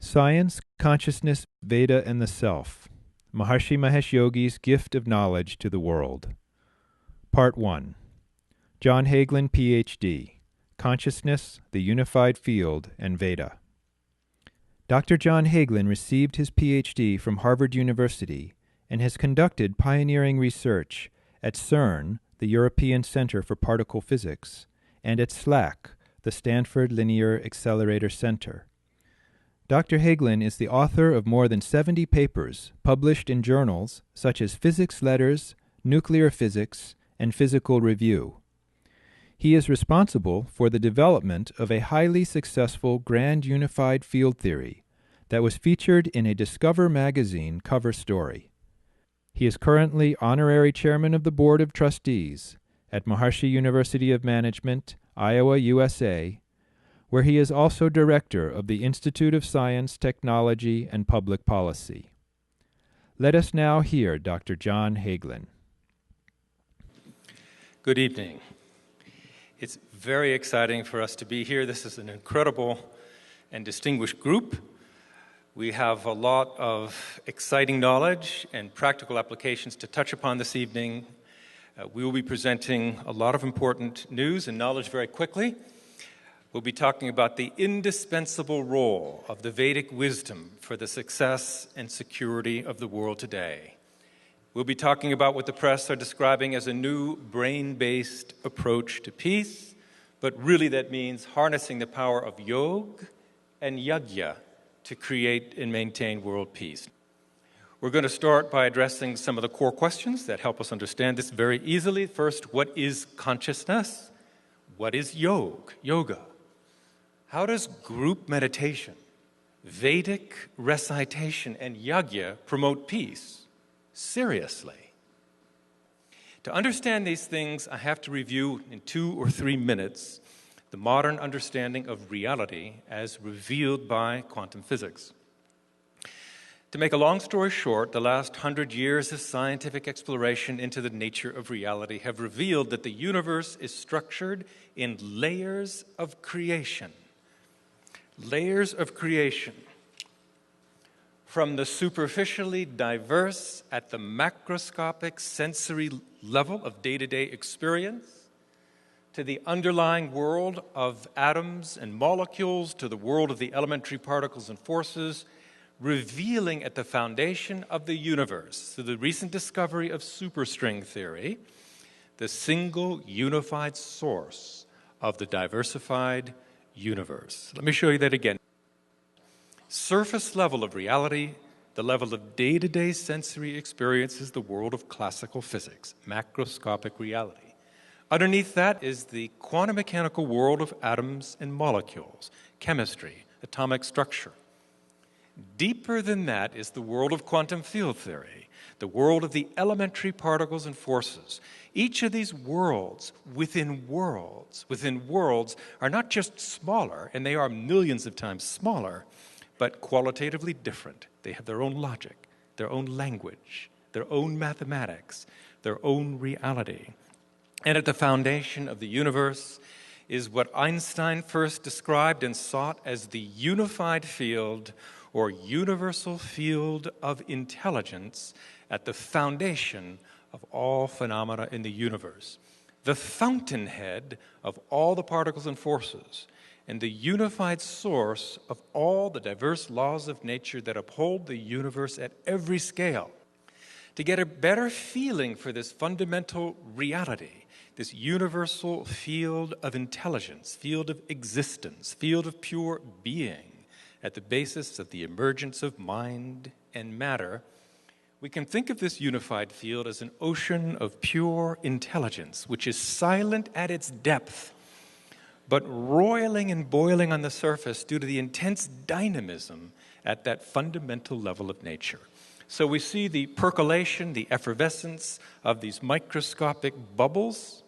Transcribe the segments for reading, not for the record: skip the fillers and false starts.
Science, Consciousness, Veda, and the Self. Maharshi Mahesh Yogi's Gift of Knowledge to the World. Part 1. John Hagelin, Ph.D. Consciousness, the Unified Field, and Veda. Dr. John Hagelin received his Ph.D. from Harvard University and has conducted pioneering research at CERN, the European Center for Particle Physics, and at SLAC, the Stanford Linear Accelerator Center. Dr. Hagelin is the author of more than 70 papers published in journals such as Physics Letters, Nuclear Physics, and Physical Review. He is responsible for the development of a highly successful grand unified field theory that was featured in a Discover magazine cover story. He is currently honorary chairman of the Board of Trustees at Maharshi University of Management, Iowa, USA, where he is also director of the Institute of Science, Technology, and Public Policy. Let us now hear Dr. John Hagelin. Good evening. It's very exciting for us to be here. This is an incredible and distinguished group. We have a lot of exciting knowledge and practical applications to touch upon this evening. We will be presenting a lot of important news and knowledge very quickly. We'll be talking about the indispensable role of the Vedic wisdom for the success and security of the world today. We'll be talking about what the press are describing as a new brain-based approach to peace, but really that means harnessing the power of yoga and yajna to create and maintain world peace. We're going to start by addressing some of the core questions that help us understand this very easily. First, what is consciousness? What is yoga? How does group meditation, Vedic recitation, and yajna promote peace? Seriously. To understand these things, I have to review in 2 or 3 minutes the modern understanding of reality as revealed by quantum physics. To make a long story short, the last 100 years of scientific exploration into the nature of reality have revealed that the universe is structured in layers of creation. Layers of creation. From the superficially diverse at the macroscopic sensory level of day-to-day experience, to the underlying world of atoms and molecules, to the world of the elementary particles and forces, revealing at the foundation of the universe, through the recent discovery of superstring theory, the single unified source of the diversified universe. Let me show you that again. Surface level of reality, the level of day-to-day sensory experience is the world of classical physics, macroscopic reality. Underneath that is the quantum mechanical world of atoms and molecules, chemistry, atomic structure. Deeper than that is the world of quantum field theory, the world of the elementary particles and forces. Each of these worlds, are not just smaller, and they are millions of times smaller, but qualitatively different. They have their own logic, their own language, their own mathematics, their own reality. And at the foundation of the universe is what Einstein first described and sought as the unified field or universal field of intelligence at the foundation of all phenomena in the universe, the fountainhead of all the particles and forces, and the unified source of all the diverse laws of nature that uphold the universe at every scale. To get a better feeling for this fundamental reality, this universal field of intelligence, field of existence, field of pure being, at the basis of the emergence of mind and matter, we can think of this unified field as an ocean of pure intelligence, which is silent at its depth, but roiling and boiling on the surface due to the intense dynamism at that fundamental level of nature. So we see the percolation, the effervescence of these microscopic bubbles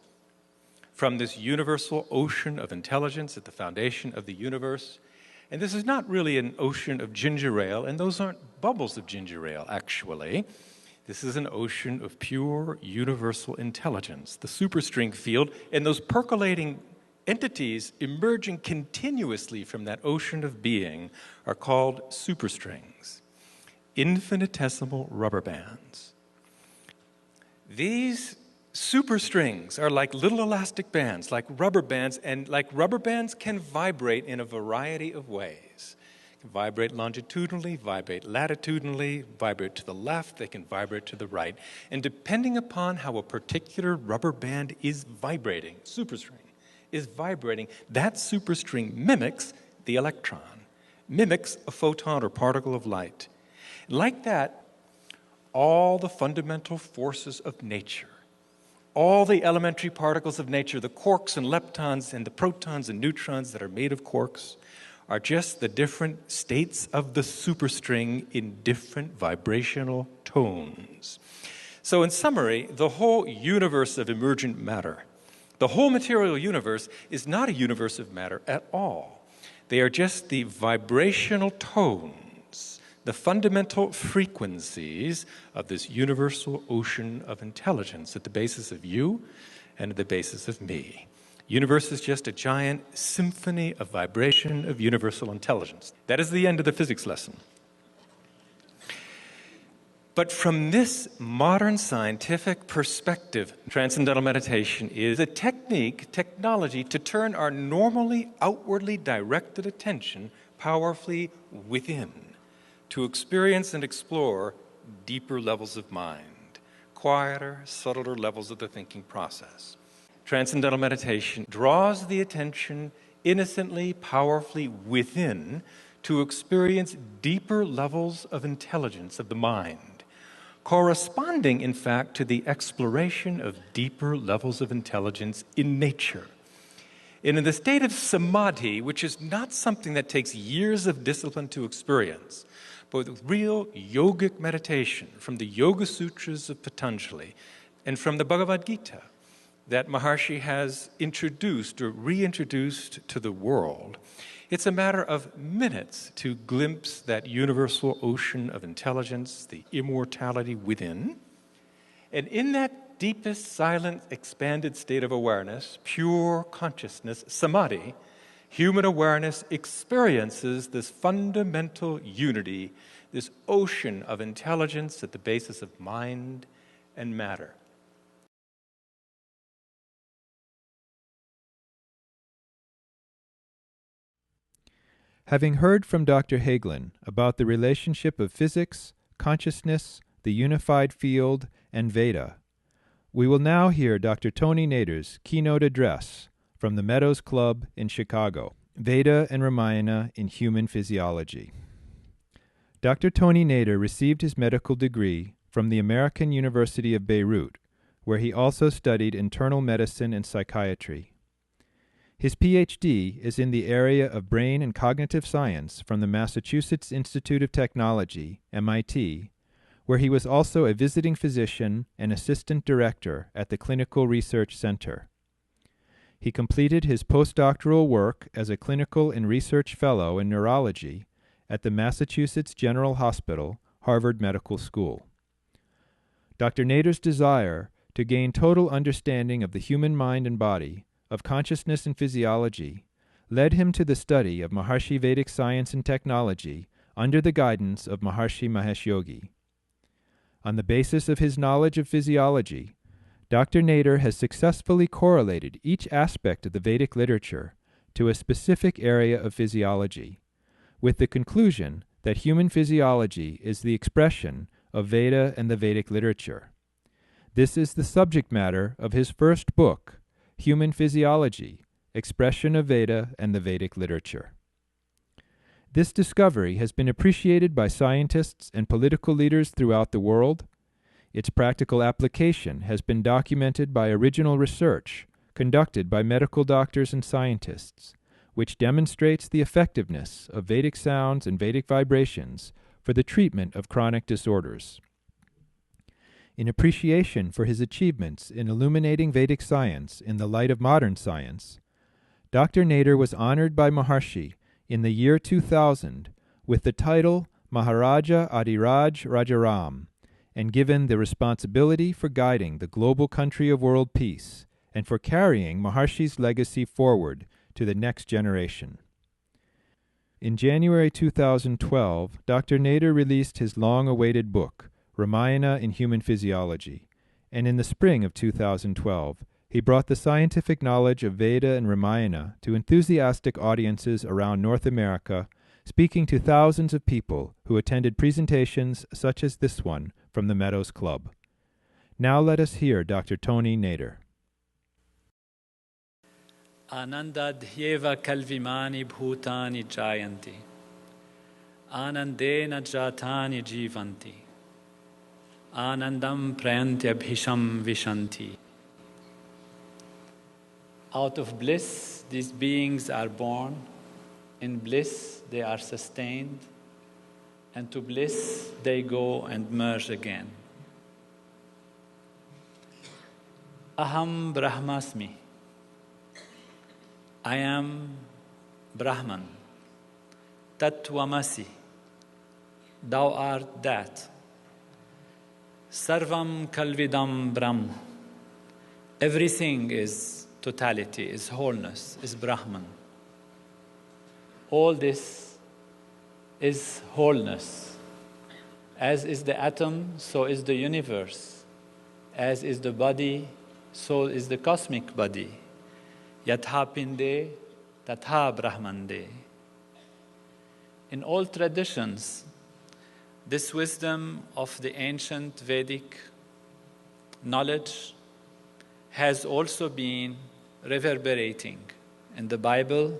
from this universal ocean of intelligence at the foundation of the universe. And this is not really an ocean of ginger ale, and those aren't bubbles of ginger ale, actually. This is an ocean of pure universal intelligence, the superstring field, and those percolating entities emerging continuously from that ocean of being are called superstrings, infinitesimal rubber bands. These superstrings are like little elastic bands, like rubber bands, and like rubber bands can vibrate in a variety of ways. They can vibrate longitudinally, vibrate latitudinally, vibrate to the left, they can vibrate to the right. And depending upon how a particular rubber band is vibrating, superstring, is vibrating, that superstring mimics the electron, mimics a photon or particle of light. Like that, all the fundamental forces of nature, all the elementary particles of nature, the quarks and leptons and the protons and neutrons that are made of quarks, are just the different states of the superstring in different vibrational tones. So in summary, the whole universe of emergent matter, the whole material universe is not a universe of matter at all. They are just the vibrational tones, the fundamental frequencies of this universal ocean of intelligence at the basis of you and at the basis of me. Universe is just a giant symphony of vibration of universal intelligence. That is the end of the physics lesson. But from this modern scientific perspective, transcendental meditation is a technology to turn our normally outwardly directed attention powerfully within, to experience and explore deeper levels of mind, quieter, subtler levels of the thinking process. Transcendental meditation draws the attention innocently, powerfully within to experience deeper levels of intelligence of the mind, corresponding, in fact, to the exploration of deeper levels of intelligence in nature. And in the state of samadhi, which is not something that takes years of discipline to experience, but with real yogic meditation from the Yoga Sutras of Patanjali and from the Bhagavad Gita that Maharshi has introduced or reintroduced to the world, it's a matter of minutes to glimpse that universal ocean of intelligence, the immortality within. And in that deepest, silent, expanded state of awareness, pure consciousness, samadhi, human awareness experiences this fundamental unity, this ocean of intelligence at the basis of mind and matter. Having heard from Dr. Hagelin about the relationship of physics, consciousness, the unified field, and Veda, we will now hear Dr. Tony Nader's keynote address from the Meadows Club in Chicago, Veda and Ramayana in Human Physiology. Dr. Tony Nader received his medical degree from the American University of Beirut, where he also studied internal medicine and psychiatry. His Ph.D. is in the area of brain and cognitive science from the Massachusetts Institute of Technology, MIT, where he was also a visiting physician and assistant director at the Clinical Research Center. He completed his postdoctoral work as a clinical and research fellow in neurology at the Massachusetts General Hospital, Harvard Medical School. Dr. Nader's desire to gain total understanding of the human mind and body, of consciousness and physiology, led him to the study of Maharshi Vedic science and technology under the guidance of Maharshi Mahesh Yogi. On the basis of his knowledge of physiology, Dr. Nader has successfully correlated each aspect of the Vedic literature to a specific area of physiology, with the conclusion that human physiology is the expression of Veda and the Vedic literature. This is the subject matter of his first book, Human Physiology, Expression of Veda and the Vedic Literature. This discovery has been appreciated by scientists and political leaders throughout the world. Its practical application has been documented by original research conducted by medical doctors and scientists, which demonstrates the effectiveness of Vedic sounds and Vedic vibrations for the treatment of chronic disorders. In appreciation for his achievements in illuminating Vedic science in the light of modern science, Dr. Nader was honored by Maharshi in the year 2000 with the title Maharaja Adhiraj Rajaram and given the responsibility for guiding the global country of world peace and for carrying Maharshi's legacy forward to the next generation. In January 2012, Dr. Nader released his long-awaited book, Ramayana in Human Physiology, and in the spring of 2012, he brought the scientific knowledge of Veda and Ramayana to enthusiastic audiences around North America, speaking to thousands of people who attended presentations such as this one from the Meadows Club. Now let us hear Dr. Tony Nader. Anandadhyeva kalvimani bhutani jayanti. Anandena jatani jivanti. Anandam prayantyabhisham vishanti. Out of bliss, these beings are born. In bliss, they are sustained. And to bliss, they go and merge again. Aham Brahmasmi. I am Brahman. Tattvamasi. Thou art that. Sarvam Kalvidam Brahm. Everything is totality, is wholeness, is Brahman. All this is wholeness. As is the atom, so is the universe. As is the body, so is the cosmic body. Yatha pinde, tatha brahmande. In all traditions, this wisdom of the ancient Vedic knowledge has also been reverberating. In the Bible,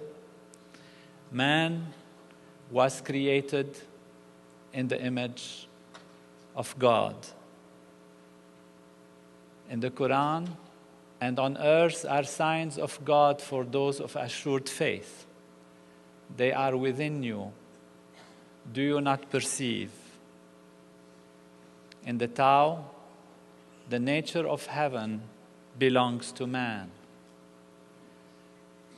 man was created in the image of God. In the Quran, and on earth are signs of God for those of assured faith. They are within you. Do you not perceive? In the Tao, the nature of heaven belongs to man.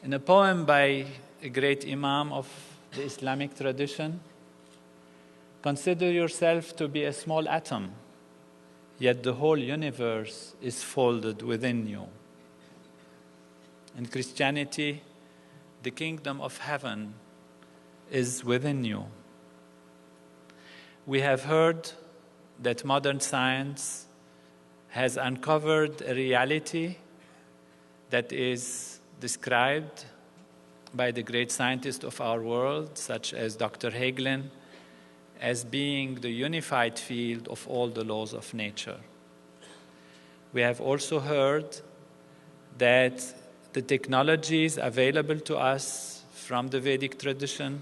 In a poem by a great Imam of the Islamic tradition, consider yourself to be a small atom, yet the whole universe is folded within you. In Christianity, the kingdom of heaven is within you. We have heard that modern science has uncovered a reality that is described by the great scientists of our world, such as Dr. Hagelin, as being the unified field of all the laws of nature. We have also heard that the technologies available to us from the Vedic tradition,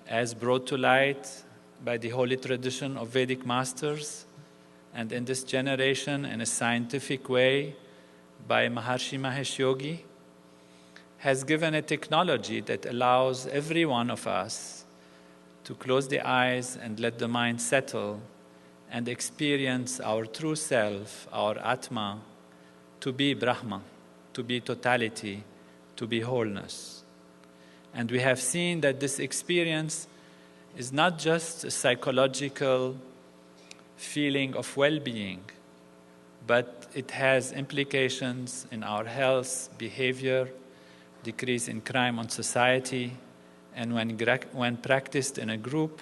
as brought to light by the holy tradition of Vedic masters, and in this generation in a scientific way by Maharshi Mahesh Yogi, has given a technology that allows every one of us to close the eyes and let the mind settle and experience our true self, our Atma, to be Brahma, to be totality, to be wholeness. And we have seen that this experience is not just a psychological feeling of well-being, but it has implications in our health, behavior, decrease in crime on society, and when practiced in a group,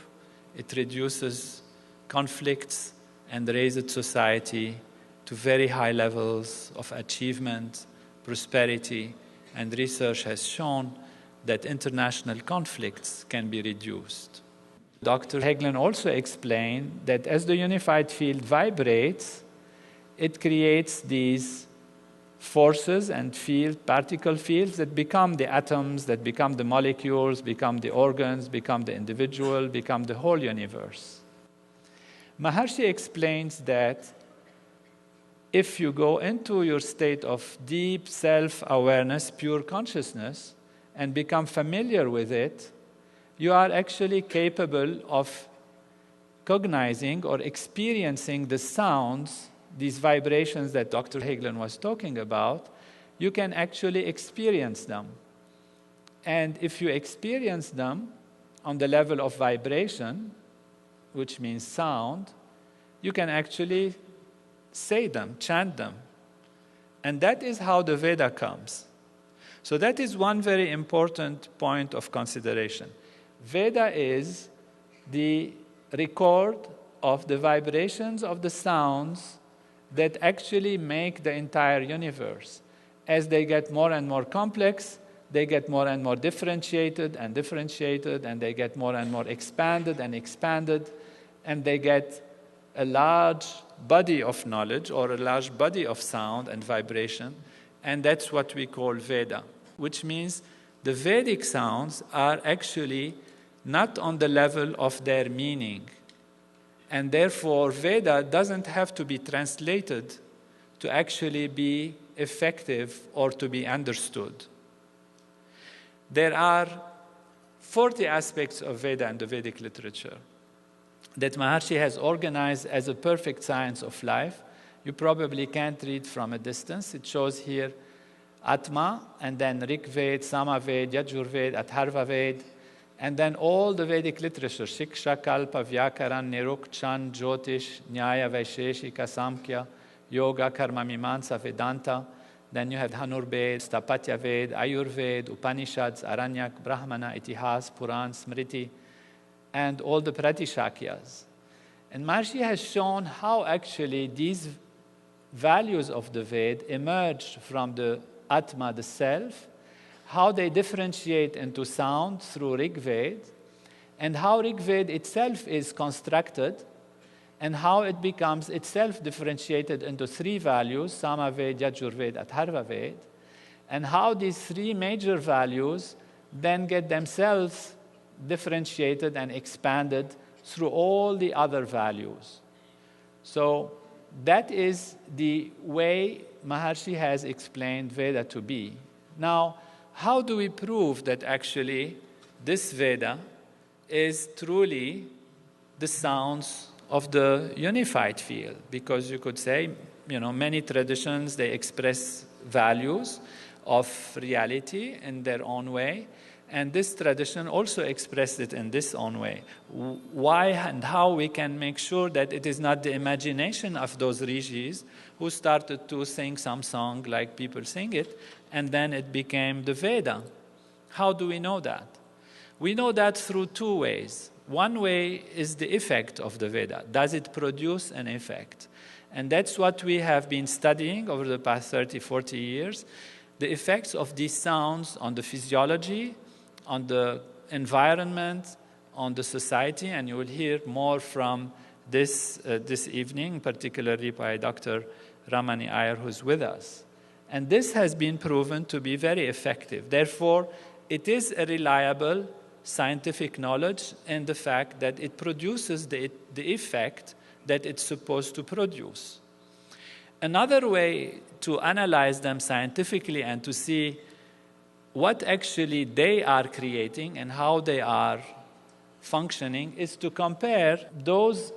it reduces conflicts and raises society to very high levels of achievement, prosperity, and research has shown that international conflicts can be reduced. Dr. Hagelin also explained that as the unified field vibrates, it creates these forces and particle fields that become the atoms, that become the molecules, become the organs, become the individual, become the whole universe. Maharshi explains that if you go into your state of deep self-awareness, pure consciousness, and become familiar with it, you are actually capable of cognizing or experiencing the sounds, these vibrations that Dr. Hagelin was talking about. You can actually experience them. And if you experience them on the level of vibration, which means sound, you can actually say them, chant them. And that is how the Veda comes. So that is one very important point of consideration. Veda is the record of the vibrations of the sounds that actually make the entire universe. As they get more and more complex, they get more and more differentiated, and they get more and more expanded, and they get a large body of knowledge or a large body of sound and vibration, and that's what we call Veda, which means the Vedic sounds are actually not on the level of their meaning. And therefore, Veda doesn't have to be translated to actually be effective or to be understood. There are 40 aspects of Veda in the Vedic literature that Maharshi has organized as a perfect science of life. You probably can't read from a distance. It shows here Atma, and then Rig Ved, Sama Ved, Yajur Ved, Atharva Ved, and then all the Vedic literature, Shiksha, Kalpa, Vyakaran, Niruk, Chan, Jyotish, Nyaya, Vaisheshika, Samkhya, Yoga, Karma, Mimamsa, Vedanta. Then you have Dhanurved, Stapatya Ved, Ayurved, Upanishads, Aranyak, Brahmana, Itihas, Puran, Smriti, and all the Pratishakyas. And Maharshi has shown how actually these values of the Ved emerge from the Atma, the self, how they differentiate into sound through Rig Ved, and how Rig Ved itself is constructed, and how it becomes itself differentiated into three values, Sama Ved, Yajur Ved, Atharva Ved, and how these three major values then get themselves differentiated and expanded through all the other values. So that is the way Maharshi has explained Veda to be. Now, how do we prove that actually this Veda is truly the sounds of the unified field? Because you could say, many traditions, they express values of reality in their own way, and this tradition also expressed it in this own way. Why and how we can make sure that it is not the imagination of those rishis who started to sing some song like people sing it, and then it became the Veda. How do we know that? We know that through two ways. One way is the effect of the Veda. Does it produce an effect? And that's what we have been studying over the past 30, 40 years, the effects of these sounds on the physiology, on the environment, on the society, and you will hear more from this evening, particularly by Dr. Ramani Iyer, who's with us. And this has been proven to be very effective. Therefore, it is a reliable scientific knowledge in the fact that it produces the effect that it's supposed to produce. Another way to analyze them scientifically and to see what actually they are creating and how they are functioning is to compare those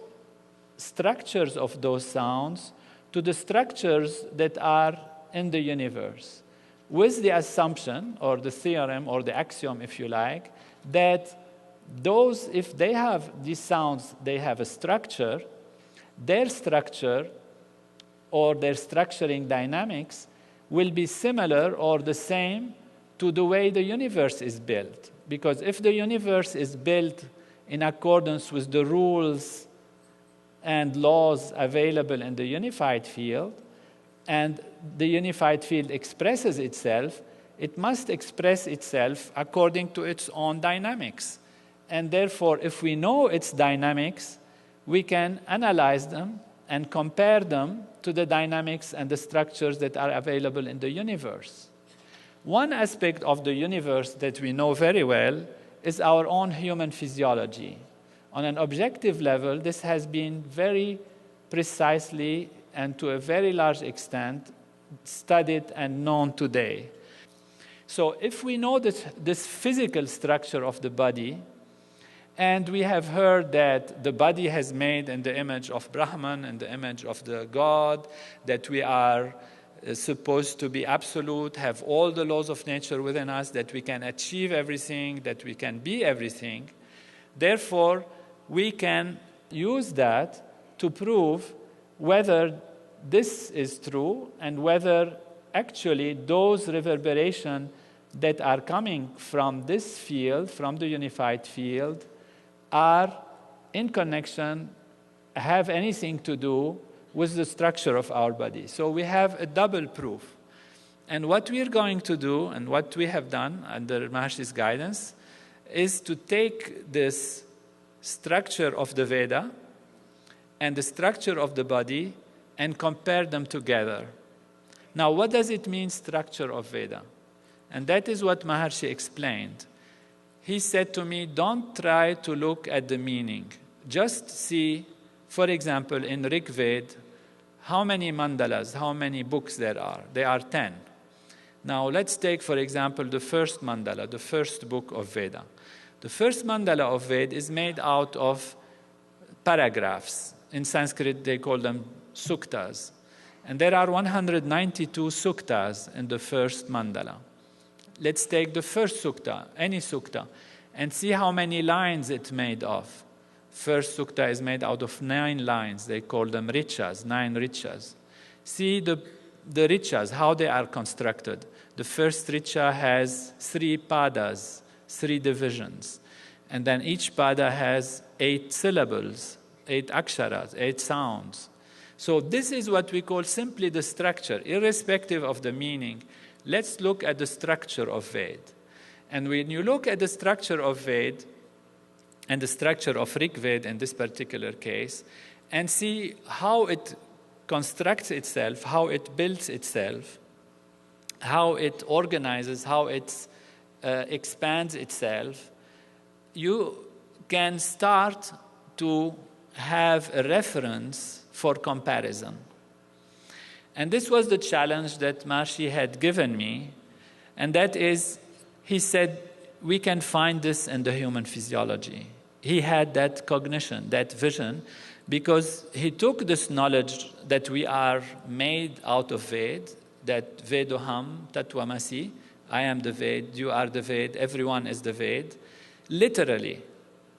structures of those sounds to the structures that are in the universe, with the assumption or the theorem or the axiom, if you like, that those, if they have these sounds, they have a structure, their structure or their structuring dynamics will be similar or the same to the way the universe is built. Because if the universe is built in accordance with the rules and laws available in the unified field, and the unified field expresses itself, it must express itself according to its own dynamics. And therefore, if we know its dynamics, we can analyze them and compare them to the dynamics and the structures that are available in the universe. One aspect of the universe that we know very well is our own human physiology. On an objective level, this has been very precisely and to a very large extent studied and known today. So if we know this physical structure of the body, and we have heard that the body has made in the image of Brahman, in the image of the God, that we are supposed to be absolute, have all the laws of nature within us, that we can achieve everything, that we can be everything. Therefore, we can use that to prove whether this is true and whether actually those reverberations that are coming from this field, from the unified field, are in connection, have anything to do with the structure of our body. So we have a double proof. And what we are going to do, and what we have done under Maharshi's guidance, is to take this structure of the Veda and the structure of the body and compare them together. Now, what does it mean, structure of Veda? And that is what Maharshi explained. He said to me, don't try to look at the meaning. Just see, for example, in Rig Veda, how many mandalas, how many books there are. There are 10. Now, let's take, for example, the first mandala, the first book of Veda. The first mandala of Veda is made out of paragraphs. In Sanskrit, they call them suktas. And there are 192 suktas in the first mandala. Let's take the first sukta, any sukta, and see how many lines it's made of. First sukta is made out of 9 lines. They call them richas, 9 richas. See the richas, how they are constructed. The first richa has 3 padas, 3 divisions. And then each pada has 8 syllables, 8 aksharas, 8 sounds. So this is what we call simply the structure, irrespective of the meaning. Let's look at the structure of Veda. And when you look at the structure of Veda, and the structure of Rig Veda in this particular case, and see how it constructs itself, how it builds itself, how it organizes, how it expands itself, you can start to have a reference for comparison. And this was the challenge that Maharshi had given me, and that is, he said, we can find this in the human physiology. He had that cognition, that vision, because he took this knowledge that we are made out of Ved, that Vedoham Tattvamasi, I am the Ved, you are the Ved, everyone is the Ved, literally,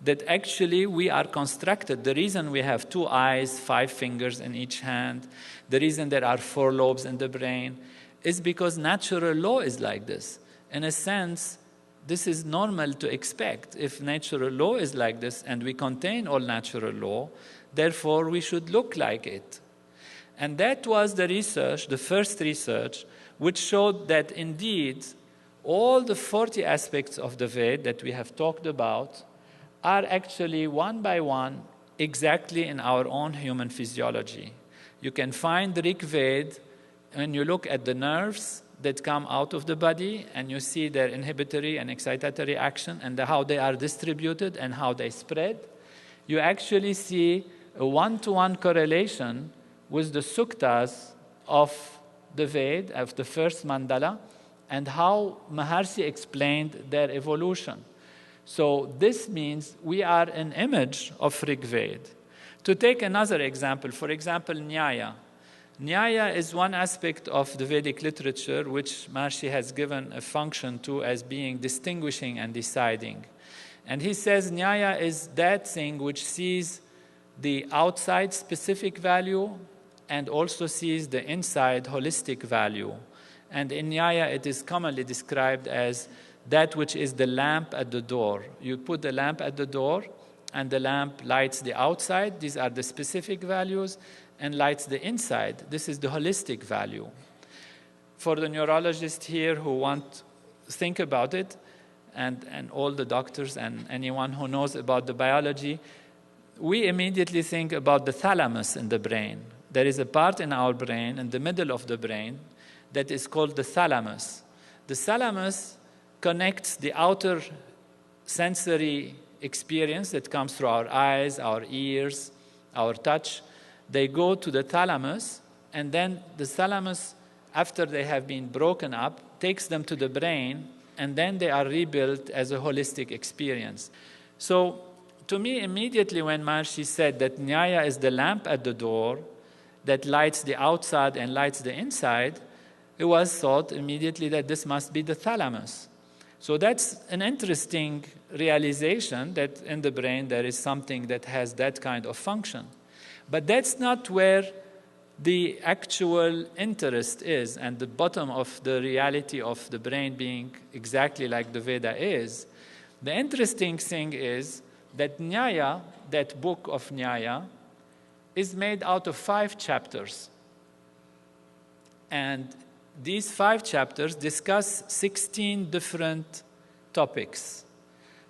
that actually we are constructed. The reason we have 2 eyes, 5 fingers in each hand, the reason there are 4 lobes in the brain, is because natural law is like this. In a sense, this is normal to expect. If natural law is like this and we contain all natural law, therefore we should look like it. And that was the research, the first research, which showed that indeed all the 40 aspects of the Veda that we have talked about are actually one by one exactly in our own human physiology. You can find Rig Veda when you look at the nerves that come out of the body and you see their inhibitory and excitatory action and how they are distributed and how they spread. You actually see a one-to-one correlation with the suktas of the Veda, of the first mandala, and how Maharshi explained their evolution. So this means we are an image of Rig Veda. To take another example, for example, Nyaya. Nyaya is one aspect of the Vedic literature which Maharshi has given a function to as being distinguishing and deciding. And he says Nyaya is that thing which sees the outside specific value and also sees the inside holistic value. And in Nyaya it is commonly described as that which is the lamp at the door. You put the lamp at the door and the lamp lights the outside. These are the specific values. And lights the inside. This is the holistic value. For the neurologists here who want to think about it, and all the doctors and anyone who knows about the biology, we immediately think about the thalamus in the brain. There is a part in our brain, in the middle of the brain, that is called the thalamus. The thalamus connects the outer sensory experience that comes through our eyes, our ears, our touch. They go to the thalamus, and then the thalamus, after they have been broken up, takes them to the brain, and then they are rebuilt as a holistic experience. So, to me, immediately when Maharshi said that Nyaya is the lamp at the door that lights the outside and lights the inside, it was thought immediately that this must be the thalamus. So that's an interesting realization that in the brain there is something that has that kind of function. But that's not where the actual interest is, and the bottom of the reality of the brain being exactly like the Veda is, the interesting thing is that Nyaya, that book of Nyaya, is made out of 5 chapters. And these 5 chapters discuss 16 different topics.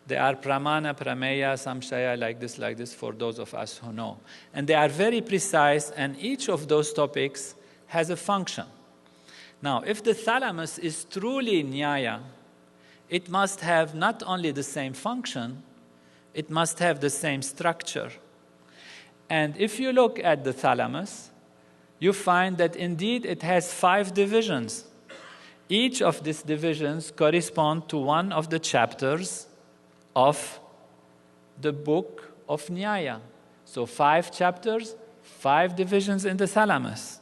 They are pramana, prameya, samshaya, like this, for those of us who know. And they are very precise, and each of those topics has a function. Now, if the thalamus is truly Nyaya, it must have not only the same function, it must have the same structure. And if you look at the thalamus, you find that indeed it has 5 divisions. Each of these divisions correspond to one of the chapters of the book of Nyaya. So 5 chapters, 5 divisions in the thalamus.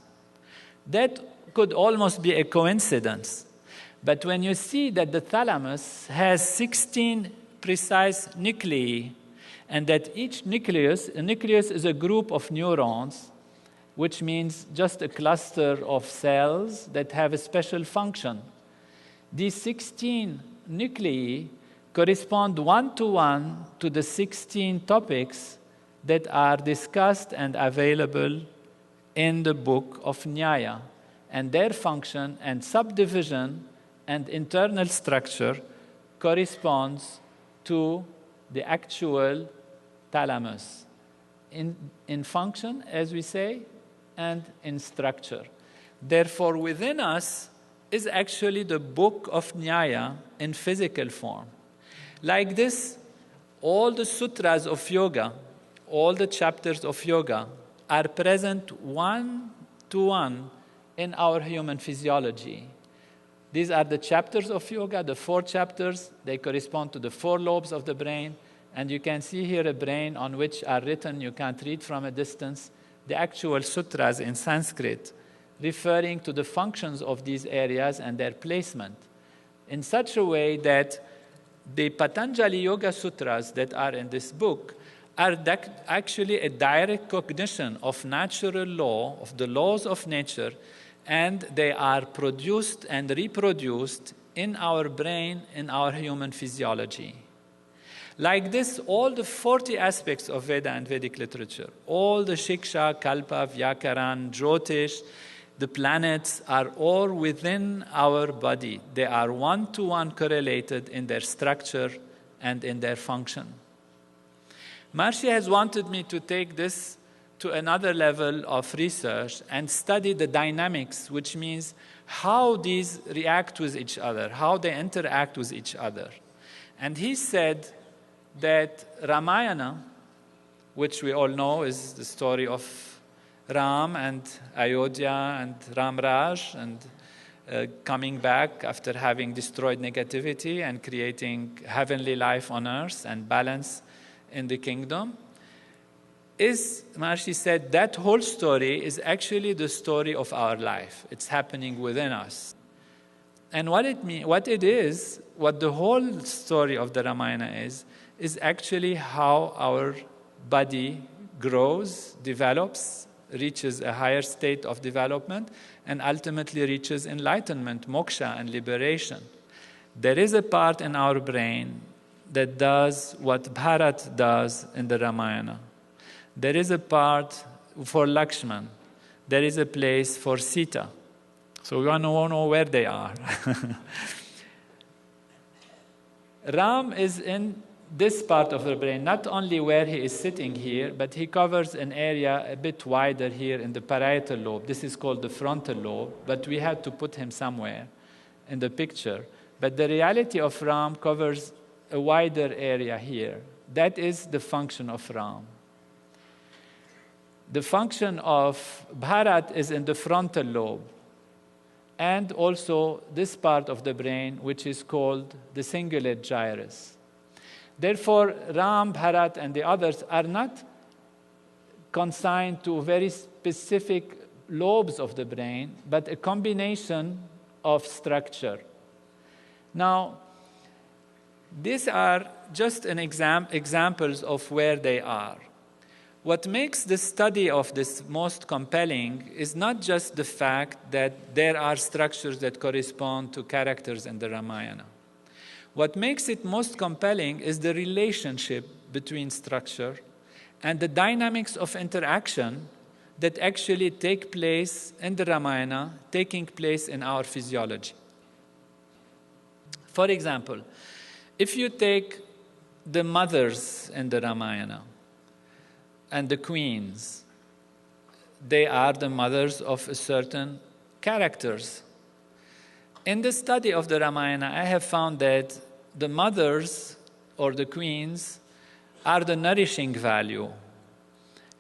That could almost be a coincidence. But when you see that the thalamus has 16 precise nuclei, and that each nucleus, a nucleus is a group of neurons, which means just a cluster of cells that have a special function. These 16 nuclei correspond one-to-one to the 16 topics that are discussed and available in the book of Nyaya. And their function and subdivision and internal structure corresponds to the actual thalamus in function, as we say, and in structure. Therefore, within us is actually the book of Nyaya in physical form. Like this, all the sutras of yoga, all the chapters of yoga are present one-to-one in our human physiology. These are the chapters of yoga, the 4 chapters. They correspond to the 4 lobes of the brain. And you can see here a brain on which are written, you can't read from a distance, the actual sutras in Sanskrit, referring to the functions of these areas and their placement, in such a way that the Patanjali Yoga Sutras that are in this book are actually a direct cognition of natural law, of the laws of nature, and they are produced and reproduced in our brain, in our human physiology. Like this, all the 40 aspects of Veda and Vedic literature, all the Shiksha, Kalpa, Vyakaran, Jyotish, the planets are all within our body. They are one-to-one correlated in their structure and in their function. Maharishi has wanted me to take this to another level of research and study the dynamics, which means how these react with each other, how they interact with each other. And he said that Ramayana, which we all know is the story of Ram and Ayodhya and Ramraj, and coming back after having destroyed negativity and creating heavenly life on earth and balance in the kingdom, Maharishi said, that whole story is actually the story of our life. It's happening within us. And what the whole story of the Ramayana is actually how our body grows, develops, reaches a higher state of development, and ultimately reaches enlightenment, moksha, and liberation. There is a part in our brain that does what Bharat does in the Ramayana. There is a part for Lakshman. There is a place for Sita. So we want to know where they are. Ram is in this part of the brain, not only where he is sitting here, but he covers an area a bit wider here in the parietal lobe. This is called the frontal lobe, but we had to put him somewhere in the picture. But the reality of Ram covers a wider area here. That is the function of Ram. The function of Bharat is in the frontal lobe, and also this part of the brain, which is called the cingulate gyrus. Therefore, Ram, Bharat, and the others are not consigned to very specific lobes of the brain, but a combination of structure. Now, these are just examples of where they are. What makes the study of this most compelling is not just the fact that there are structures that correspond to characters in the Ramayana. What makes it most compelling is the relationship between structure and the dynamics of interaction that actually take place in the Ramayana, taking place in our physiology. For example, if you take the mothers in the Ramayana and the queens, they are the mothers of certain characters. In the study of the Ramayana, I have found that the mothers or the queens are the nourishing value.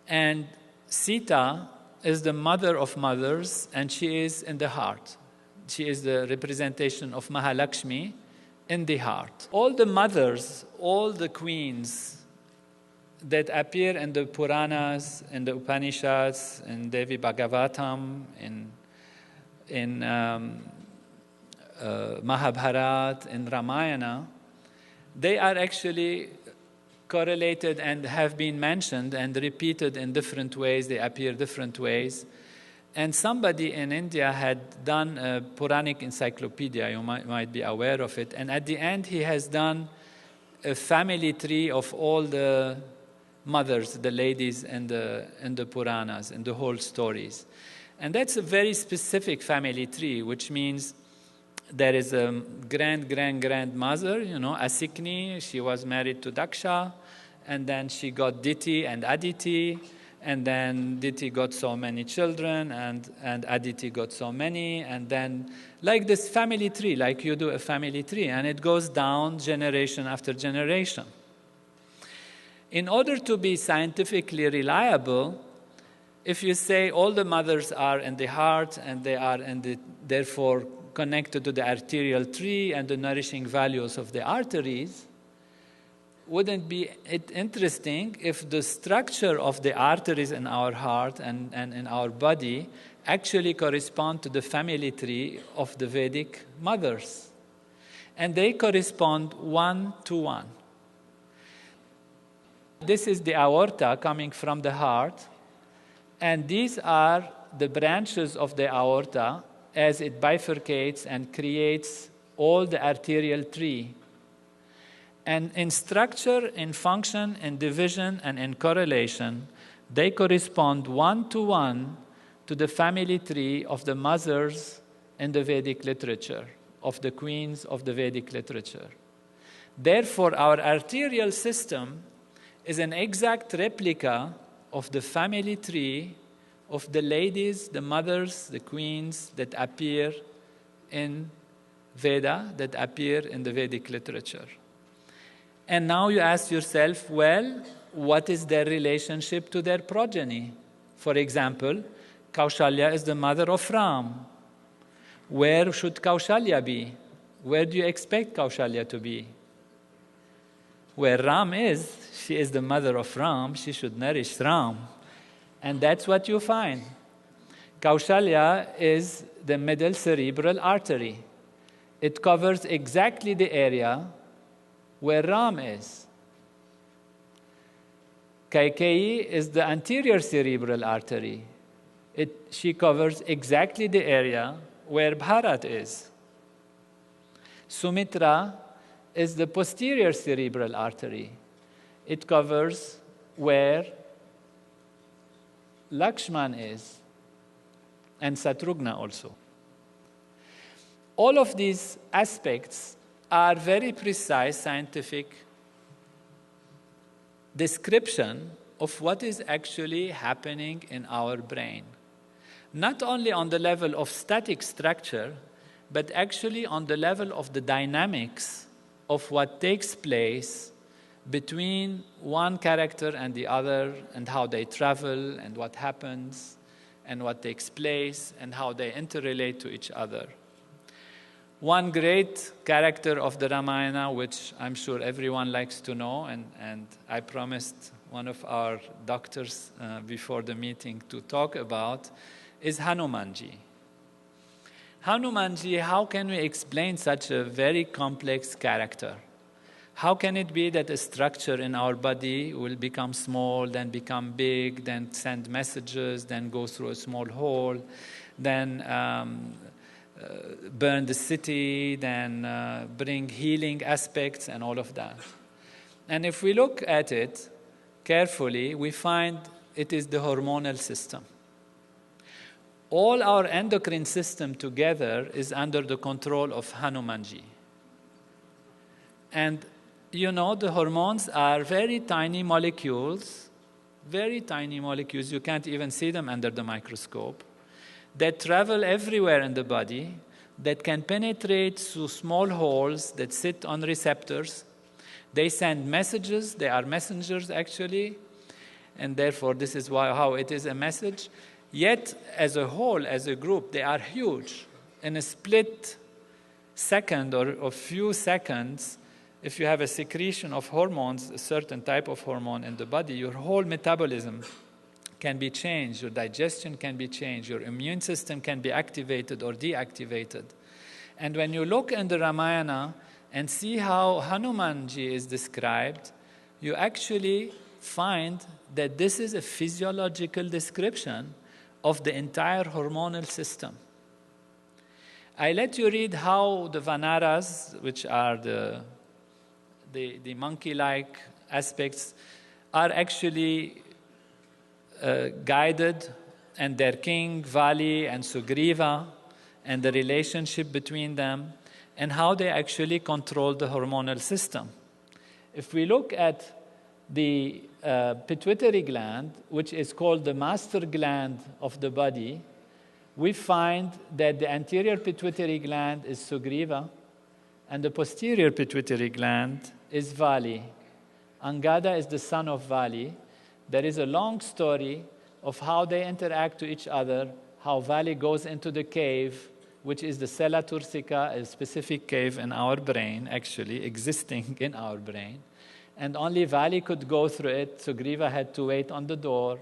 And Sita is the mother of mothers, and she is in the heart. She is the representation of Mahalakshmi in the heart. All the mothers, all the queens that appear in the Puranas, in the Upanishads, in Devi Bhagavatam, in Mahabharata, in Ramayana, they are actually correlated and have been mentioned and repeated in different ways. They appear different ways. And somebody in India had done a Puranic encyclopedia, you might be aware of it, and at the end he has done a family tree of all the mothers, the ladies in the Puranas, and the whole stories. And that's a very specific family tree, which means there is a grandmother, Asikni. She was married to Daksha, and then she got Diti and Aditi, and then Diti got so many children, and Aditi got so many, and then like this family tree, like you do a family tree, and it goes down generation after generation. In order to be scientifically reliable, if you say all the mothers are in the heart and they are therefore connected to the arterial tree and the nourishing values of the arteries, wouldn't be it interesting if the structure of the arteries in our heart and in our body actually correspond to the family tree of the Vedic mothers? And they correspond 1-to-1. This is the aorta coming from the heart, and these are the branches of the aorta as it bifurcates and creates all the arterial tree. And in structure, in function, in division, and in correlation, they correspond 1-to-1 to the family tree of the mothers in the Vedic literature, of the queens of the Vedic literature. Therefore, our arterial system is an exact replica of the family tree of the ladies, the mothers, the queens that appear in Veda, that appear in the Vedic literature. And now you ask yourself, well, what is their relationship to their progeny? For example, Kaushalya is the mother of Ram. Where should Kaushalya be? Where do you expect Kaushalya to be? Where Ram is, she is the mother of Ram, she should nourish Ram. And that's what you find. Kaushalya is the middle cerebral artery. It covers exactly the area where Ram is. Kaikeyi is the anterior cerebral artery. She covers exactly the area where Bharat is. Sumitra is the posterior cerebral artery. It covers where Lakshman is, and Satrughna also. All of these aspects are very precise scientific description of what is actually happening in our brain. Not only on the level of static structure, but actually on the level of the dynamics of what takes place between one character and the other, and how they travel, and what happens, and what takes place, and how they interrelate to each other. One great character of the Ramayana, which I'm sure everyone likes to know, and I promised one of our doctors before the meeting to talk about, is Hanumanji. Hanumanji, how can we explain such a very complex character? How can it be that a structure in our body will become small, then become big, then send messages, then go through a small hole, then burn the city, then bring healing aspects and all of that? And if we look at it carefully, we find it is the hormonal system. All our endocrine system together is under the control of Hanumanji. And you know, the hormones are very tiny molecules, you can't even see them under the microscope, that travel everywhere in the body, that can penetrate through small holes that sit on receptors. They send messages, they are messengers actually, and therefore this is how it is a message. Yet, as a whole, as a group, they are huge. In a split second or a few seconds, if you have a secretion of hormones, a certain type of hormone in the body, your whole metabolism can be changed, your digestion can be changed, your immune system can be activated or deactivated. And when you look in the Ramayana and see how Hanumanji is described, you actually find that this is a physiological description of the entire hormonal system. I let you read how the Vanaras, which are the monkey-like aspects, are actually guided, and their king, Vali, and Sugriva, and the relationship between them, and how they actually control the hormonal system. If we look at the pituitary gland, which is called the master gland of the body, we find that the anterior pituitary gland is Sugriva, and the posterior pituitary gland is Vali. Angada is the son of Vali. There is a long story of how they interact to each other, how Vali goes into the cave, which is the Sella Turcica, a specific cave in our brain, actually existing in our brain. And only Vali could go through it. Sugriva had to wait on the door.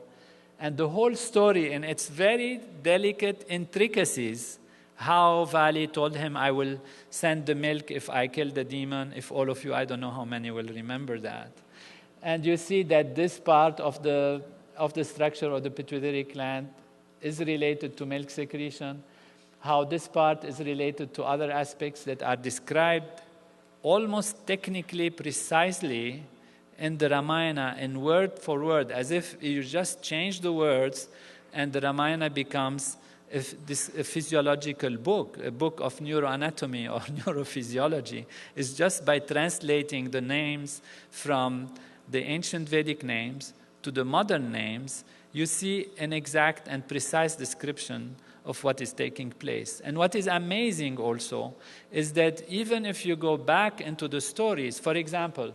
And the whole story, in its very delicate intricacies, how Vali told him, I will send the milk if I kill the demon. If all of you, I don't know how many will remember that. And you see that this part of the structure of the pituitary gland is related to milk secretion, how this part is related to other aspects that are described almost technically precisely in the Ramayana, in word for word, as if you just change the words and the Ramayana becomes a physiological book, a book of neuroanatomy or neurophysiology. It's just by translating the names from the ancient Vedic names to the modern names, you see an exact and precise description of what is taking place. And what is amazing also is that even if you go back into the stories, for example,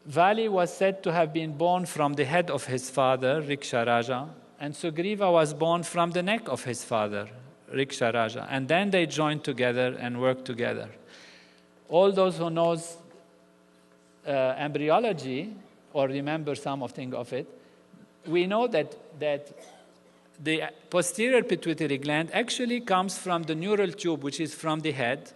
Vali was said to have been born from the head of his father, Riksharaja, and Sugriva was born from the neck of his father, Riksharaja. And then they joined together and worked together. All those who knows embryology or remember something of it, we know that the posterior pituitary gland actually comes from the neural tube, which is from the head,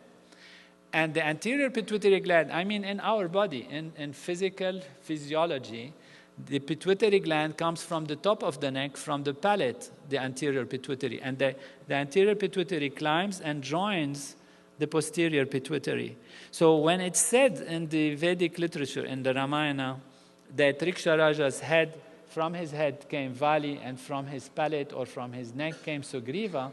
and the anterior pituitary gland, I mean in our body, in physiology, the pituitary gland comes from the top of the neck, from the palate, the anterior pituitary, and the anterior pituitary climbs and joins the posterior pituitary. So when it's said in the Vedic literature, in the Ramayana, that Riksharaja's head, from his head came Vali, and from his palate or from his neck came Sugriva,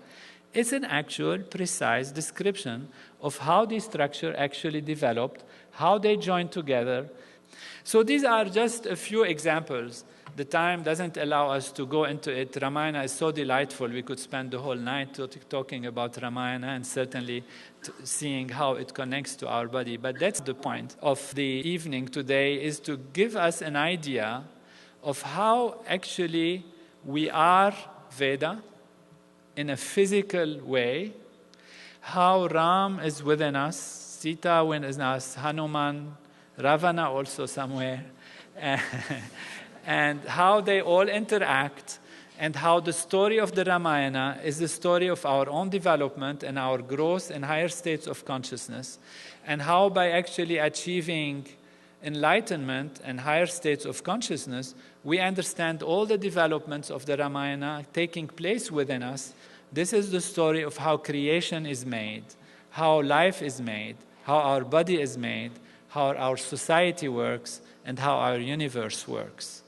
it's an actual, precise description of how the structure actually developed, how they joined together. So these are just a few examples. The time doesn't allow us to go into it. Ramayana is so delightful. We could spend the whole night talking about Ramayana and certainly seeing how it connects to our body. But that's the point of the evening today, is to give us an idea of how actually we are Veda in a physical way, how Ram is within us, Sita within us, Hanuman, Ravana also somewhere, and how they all interact, and how the story of the Ramayana is the story of our own development and our growth in higher states of consciousness, and how by actually achieving enlightenment and higher states of consciousness, we understand all the developments of the Ramayana taking place within us. This is the story of how creation is made, how life is made, how our body is made, how our society works, and how our universe works.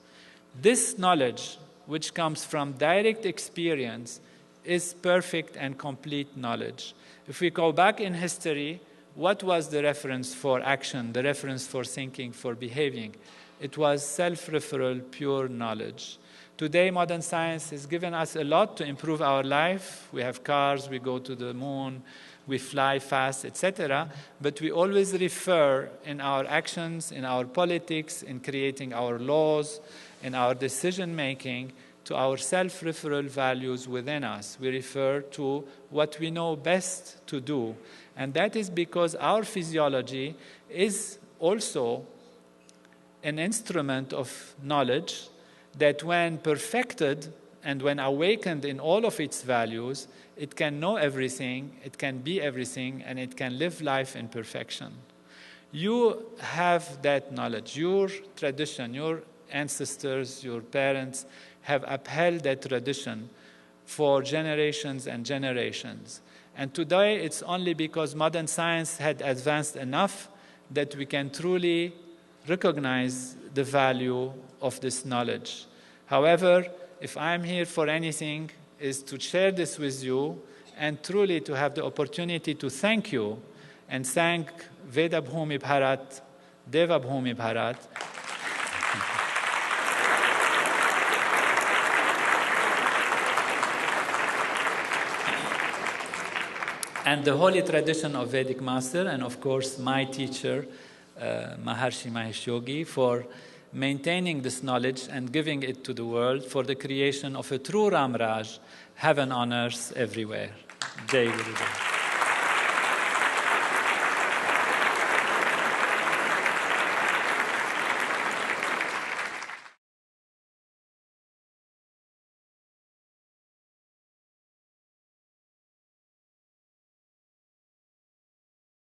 This knowledge, which comes from direct experience, is perfect and complete knowledge. If we go back in history, what was the reference for action, the reference for thinking, for behaving? It was self-referral, pure knowledge. Today, modern science has given us a lot to improve our life. We have cars, we go to the moon, we fly fast, etc. But we always refer in our actions, in our politics, in creating our laws, in our decision-making, to our self-referral values within us. We refer to what we know best to do. And that is because our physiology is also an instrument of knowledge that when perfected and when awakened in all of its values, it can know everything, it can be everything, and it can live life in perfection. You have that knowledge. Your tradition, your ancestors, your parents have upheld that tradition for generations and generations. And today, it's only because modern science had advanced enough that we can truly recognize the value of this knowledge. However, if I'm here for anything, is to share this with you and truly to have the opportunity to thank you and thank Veda Bhumi Bharat, Deva Bhumi Bharat. And the holy tradition of Vedic master, and of course my teacher, Maharshi Mahesh Yogi, for maintaining this knowledge and giving it to the world for the creation of a true Ram Raj, heaven on earth everywhere. Jai Gurudev.